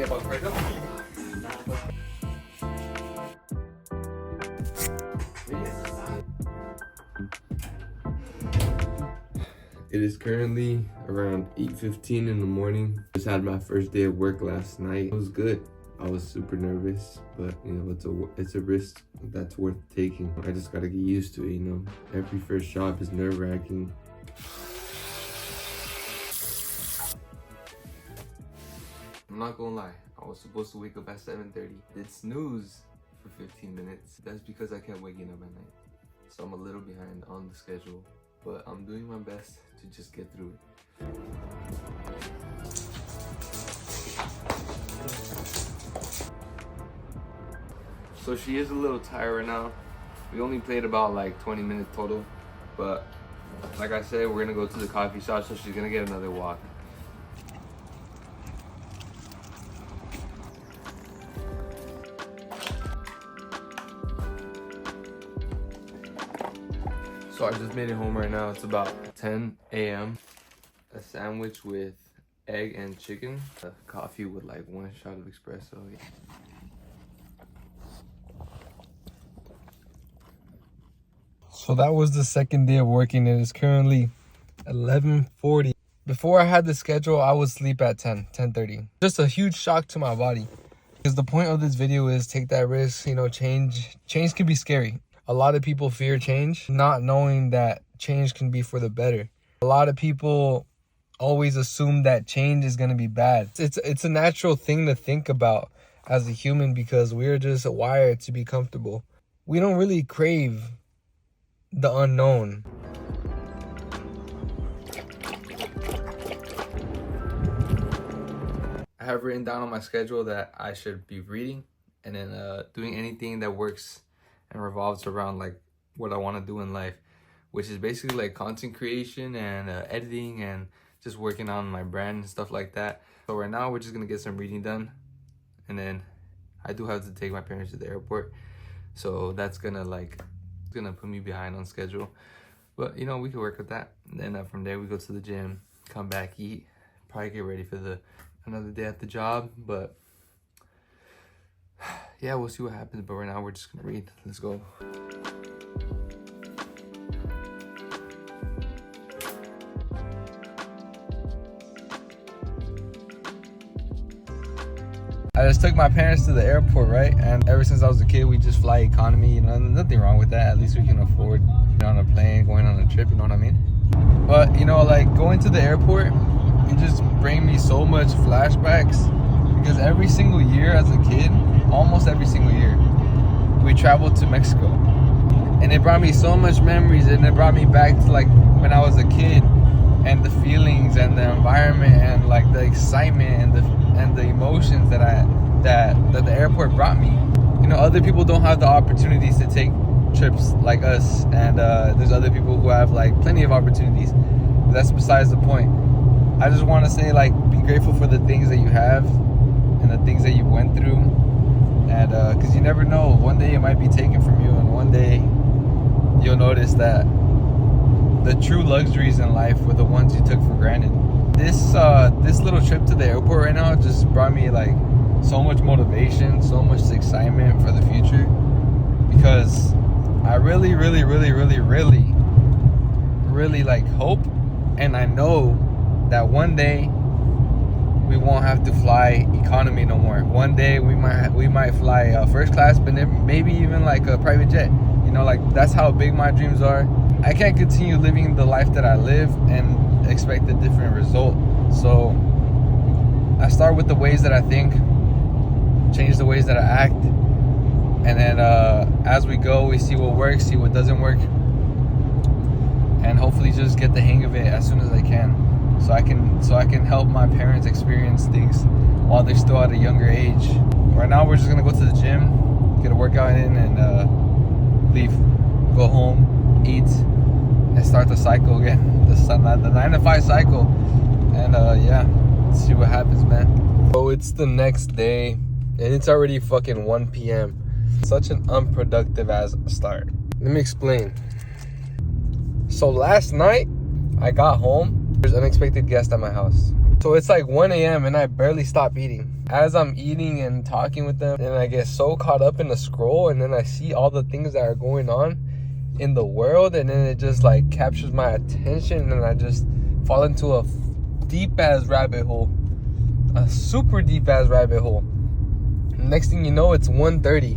It is currently around 8:15 in the morning. Just had my first day of work last night. It was good. I was super nervous, but you know, it's a risk that's worth taking. I just gotta get used to it, you know. Every first job is nerve-wracking. I'm not gonna lie, I was supposed to wake up at 7:30. Did snooze for 15 minutes. That's because I kept waking up at night. So I'm a little behind on the schedule, but I'm doing my best to just get through it. So she is a little tired right now. We only played about like 20 minutes total, but like I said, we're gonna go to the coffee shop, so she's gonna get another walk. So I just made it home right now. It's about 10 a.m. A sandwich with egg and chicken. A coffee with like 1 shot of espresso. So that was the second day of working. It is currently 11:40. Before I had the schedule, I would sleep at 10:30. Just a huge shock to my body. Because the point of this video is take that risk, you know, change can be scary. A lot of people fear change, not knowing that change can be for the better. A lot of people always assume that change is going to be bad. It's a natural thing to think about as a human because we're just wired to be comfortable. We don't really crave the unknown. I have written down on my schedule that I should be reading and then doing anything that works and revolves around like what I want to do in life, which is basically like content creation and editing and just working on my brand and stuff like that. So right now we're just gonna get some reading done, and then I do have to take my parents to the airport, so that's gonna put me behind on schedule, but you know, we can work with that. And then from there we go to the gym, come back, eat, probably get ready for another day at the job. But yeah, we'll see what happens. But right now we're just gonna read. Let's go. I just took my parents to the airport, right? And ever since I was a kid, we just fly economy. You know, nothing wrong with that. At least we can afford getting on a plane, going on a trip, you know what I mean? But, you know, like going to the airport, it just bring me so much flashbacks. Because every single year as a kid, almost every single year, we traveled to Mexico. And it brought me so much memories, and it brought me back to like when I was a kid, and the feelings and the environment and like the excitement and the emotions that the airport brought me. You know, other people don't have the opportunities to take trips like us, and there's other people who have like plenty of opportunities. But that's besides the point. I just want to say, like, be grateful for the things that you have and the things that you went through, and because you never know, one day it might be taken from you, and one day you'll notice that the true luxuries in life were the ones you took for granted. This little trip to the airport right now just brought me like so much motivation, so much excitement for the future, because I really like hope, and I know that one day we won't have to fly economy no more. One day we might fly first class, but maybe even like a private jet. You know, like that's how big my dreams are. I can't continue living the life that I live and expect a different result. So I start with the ways that I think, change the ways that I act, and then as we go, we see what works, see what doesn't work, and hopefully just get the hang of it as soon as I can, so I can help my parents experience things while they're still at a younger age. Right now we're just gonna go to the gym, get a workout in, and leave, go home, eat, and start the cycle again, the 9 to 5 cycle. And yeah, let's see what happens, man. So it's the next day, and it's already fucking 1 p.m. Such an unproductive ass start. Let me explain. So last night I got home, there's an unexpected guest at my house. So it's like 1 a.m. and I barely stopped eating. as I'm eating and talking with them, and I get so caught up in the scroll, and then I see all the things that are going on in the world, and then it just like captures my attention, and I just fall into a deep ass rabbit hole, a super deep ass rabbit hole. Next thing you know, it's 1:30,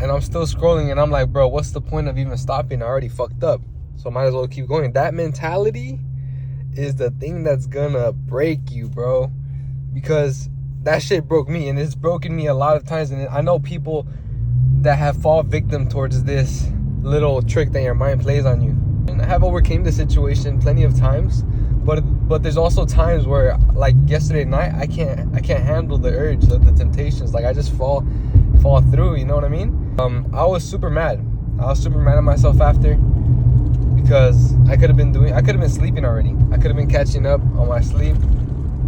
and I'm still scrolling, and I'm like, bro, what's the point of even stopping? I already fucked up, so might as well keep going. That mentality is the thing that's gonna break you, bro, because that shit broke me, and it's broken me a lot of times. And I know people that have fall victim towards this little trick that your mind plays on you. And I have overcame the situation plenty of times, but there's also times where, like yesterday night, I can't handle the urge, the temptations. Like I just fall through, you know what I mean? I was super mad at myself after, because I could have been sleeping already. I could have been catching up on my sleep.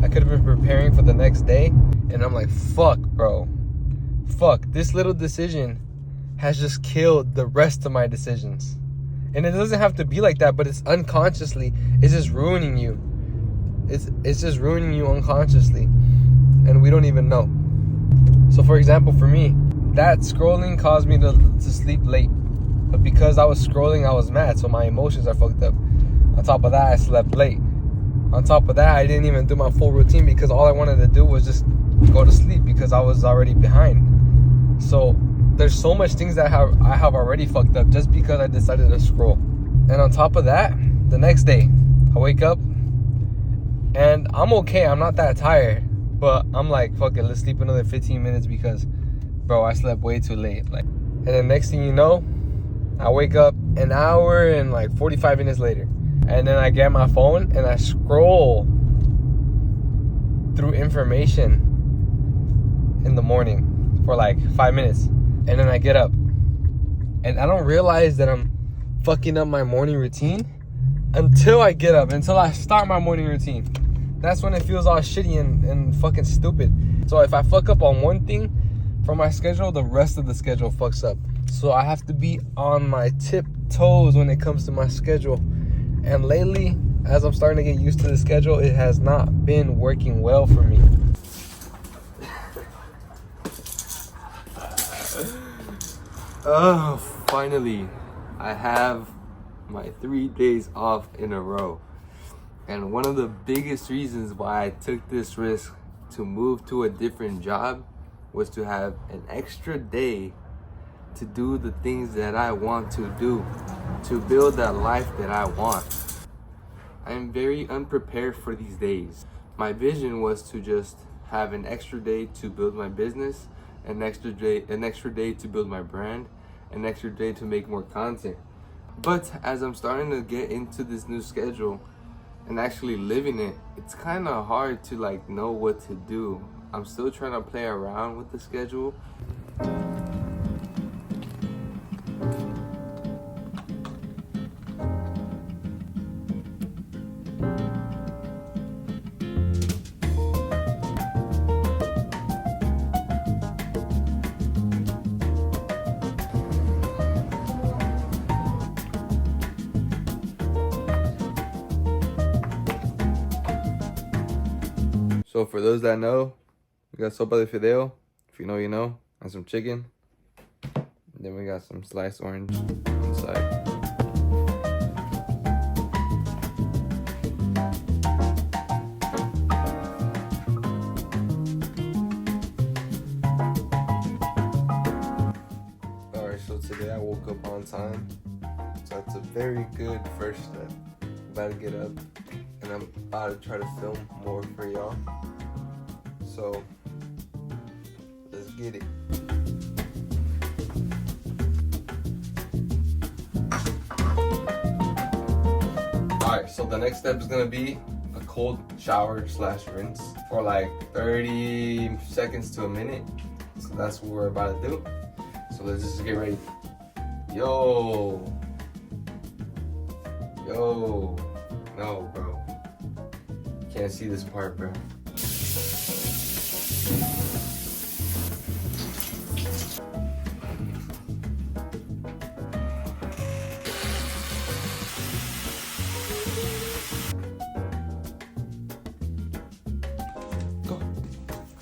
I could have been preparing for the next day. And I'm like, fuck, bro. Fuck, this little decision has just killed the rest of my decisions. And it doesn't have to be like that, but it's unconsciously, it's just ruining you. It's just ruining you unconsciously. And we don't even know. So for example, for me, that scrolling caused me to sleep late. But because I was scrolling, I was mad, so my emotions are fucked up. On top of that, I slept late. On top of that, I didn't even do my full routine because all I wanted to do was just go to sleep because I was already behind. So there's so much things that I have already fucked up just because I decided to scroll. And on top of that, the next day, I wake up and I'm okay. I'm not that tired, but I'm like, fuck it, let's sleep another 15 minutes because, bro, I slept way too late. Like, and then next thing you know, I wake up an hour and like 45 minutes later. And then I get my phone and I scroll through information in the morning for like 5 minutes. And then I get up. And I don't realize that I'm fucking up my morning routine until I get up, until I start my morning routine. That's when it feels all shitty and fucking stupid. So if I fuck up on one thing from my schedule, the rest of the schedule fucks up. So I have to be on my tiptoes when it comes to my schedule. And lately, as I'm starting to get used to the schedule, it has not been working well for me. Oh, finally, I have my 3 days off in a row. And one of the biggest reasons why I took this risk to move to a different job was to have an extra day to do the things that I want to do, to build that life that I want. I am very unprepared for these days. My vision was to just have an extra day to build my business, an extra day to build my brand, an extra day to make more content. But as I'm starting to get into this new schedule and actually living it, it's kind of hard to like know what to do. I'm still trying to play around with the schedule. So for those that know, we got sopa de fideo, if you know, you know, and some chicken. And then we got some sliced orange inside. Alright, so today I woke up on time. So that's a very good first step. I'm about to get up and I'm about to try to film more for y'all. So let's get it. Alright, so the next step is gonna be a cold shower / rinse for like 30 seconds to a minute. So that's what we're about to do. So let's just get ready. Yo. No, bro. Can't see this part, bro.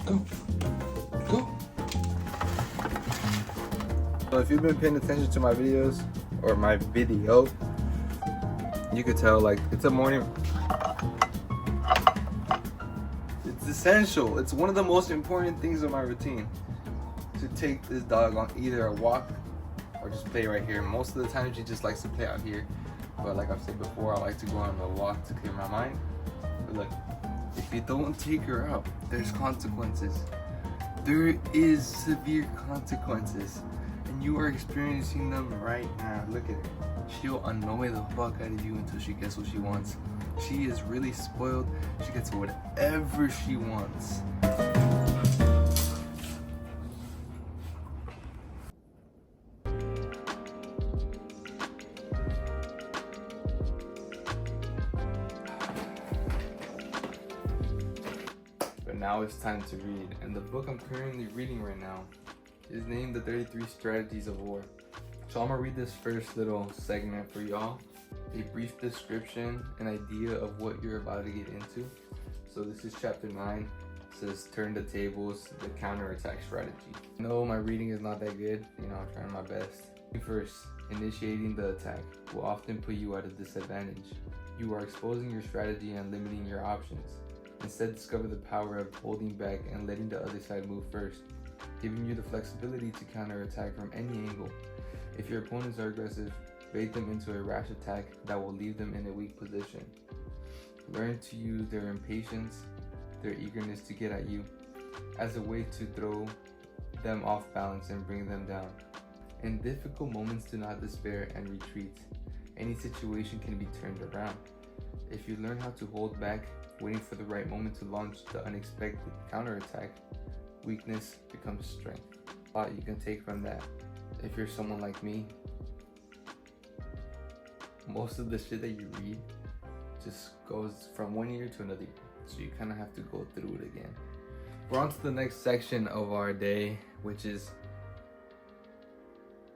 Go. So if you've been paying attention to my videos, or my video, you could tell like it's a morning. It's essential. It's one of the most important things of my routine to take this dog on either a walk or just play right here. Most of the time she just likes to play out here, but like I've said before, I like to go on a walk to clear my mind. But look, if you don't take her out, there's consequences. There is severe consequences, and you are experiencing them right now. Look at her. She'll annoy the fuck out of you until she gets what she wants. She is really spoiled. She gets whatever she wants. But now it's time to read, and the book I'm currently reading right now is named The 33 Strategies of War. So I'm gonna read this first little segment for y'all. A brief description, an idea of what you're about to get into. So this is chapter 9. It says turn the tables, the counterattack strategy. No, my reading is not that good. You know, I'm trying my best. First, initiating the attack will often put you at a disadvantage. You are exposing your strategy and limiting your options. Instead, discover the power of holding back and letting the other side move first, giving you the flexibility to counterattack from any angle. If your opponents are aggressive, bait them into a rash attack that will leave them in a weak position. Learn to use their impatience, their eagerness to get at you, as a way to throw them off balance and bring them down. In difficult moments, do not despair and retreat. Any situation can be turned around. If you learn how to hold back, waiting for the right moment to launch the unexpected counterattack, weakness becomes strength. A lot you can take from that. If you're someone like me, most of the shit that you read just goes from one year to another year. So you kind of have to go through it again. We're on to the next section of our day, which is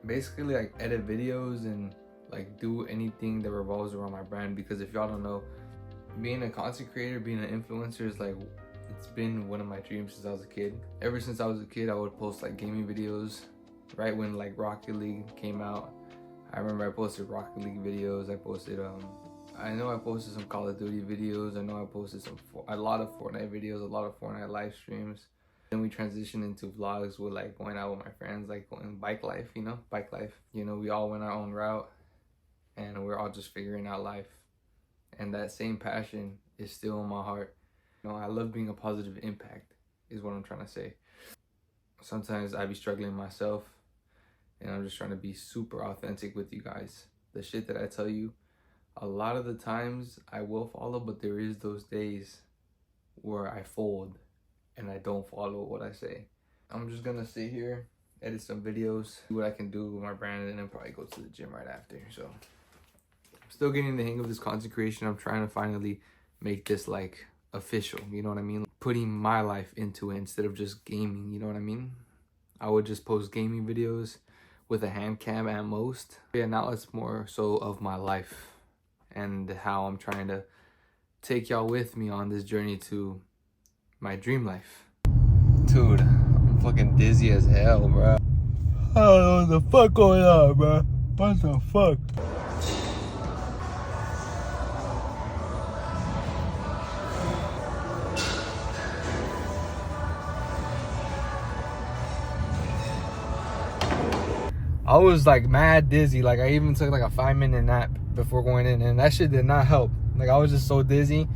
basically like edit videos and like do anything that revolves around my brand. Because if y'all don't know, being a content creator, being an influencer is like, it's been one of my dreams since I was a kid. Ever since I was a kid, I would post like gaming videos. Right when like Rocket League came out, I remember I posted Rocket League videos. I posted I know I posted some Call of Duty videos. I know I posted a lot of Fortnite videos, a lot of Fortnite live streams. Then we transitioned into vlogs with like going out with my friends, like going bike life, you know, bike life. You know, we all went our own route and we're all just figuring out life. And that same passion is still in my heart. You know, I love being a positive impact is what I'm trying to say. Sometimes I be struggling myself, and I'm just trying to be super authentic with you guys. The shit that I tell you, a lot of the times I will follow, but there is those days where I fold and I don't follow what I say. I'm just gonna sit here, edit some videos, see what I can do with my brand, and then probably go to the gym right after. So I'm still getting the hang of this content creation. I'm trying to finally make this like official, you know what I mean? Putting my life into it instead of just gaming, you know what I mean? I would just post gaming videos with a hand cam at most. Yeah, now it's more so of my life and how I'm trying to take y'all with me on this journey to my dream life. Dude, I'm fucking dizzy as hell, bro. I don't know what the fuck going on, bro. What the fuck? I was like mad dizzy. Like I even took like a 5-minute nap before going in, and that shit did not help. Like I was just so dizzy,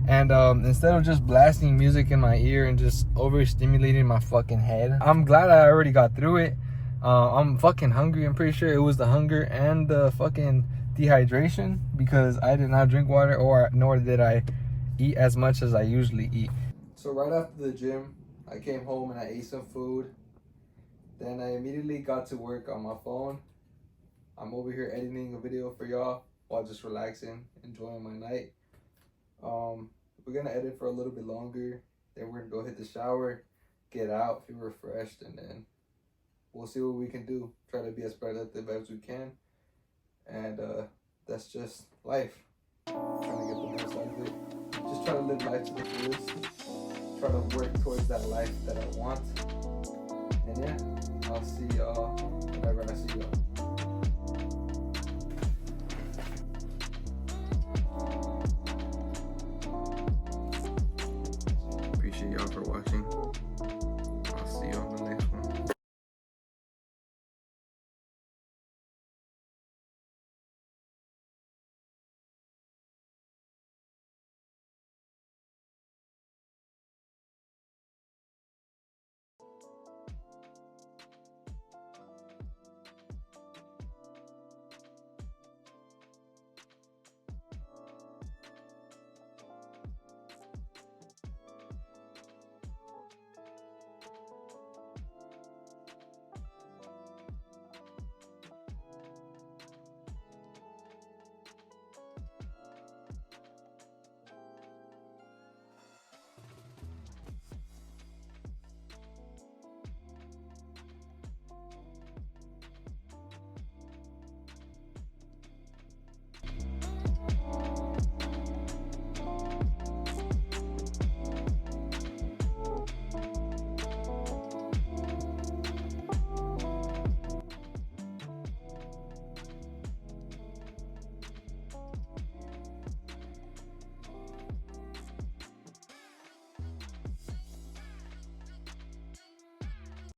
and instead of just blasting music in my ear and just overstimulating my fucking head, I'm glad I already got through it. I'm fucking hungry. I'm pretty sure it was the hunger and the fucking dehydration, because I did not drink water, nor did I eat as much as I usually eat. So right after the gym, I came home and I ate some food. Then I immediately got to work on my phone. I'm over here editing a video for y'all while just relaxing, enjoying my night. We're gonna edit for a little bit longer. Then we're gonna go hit the shower, get out, feel refreshed, and then we'll see what we can do. Try to be as productive as we can. And that's just life. Trying to get the most out of it. Just try to live life to the fullest. Try to work towards that life that I want. And yeah, I'll see y'all whenever I see y'all.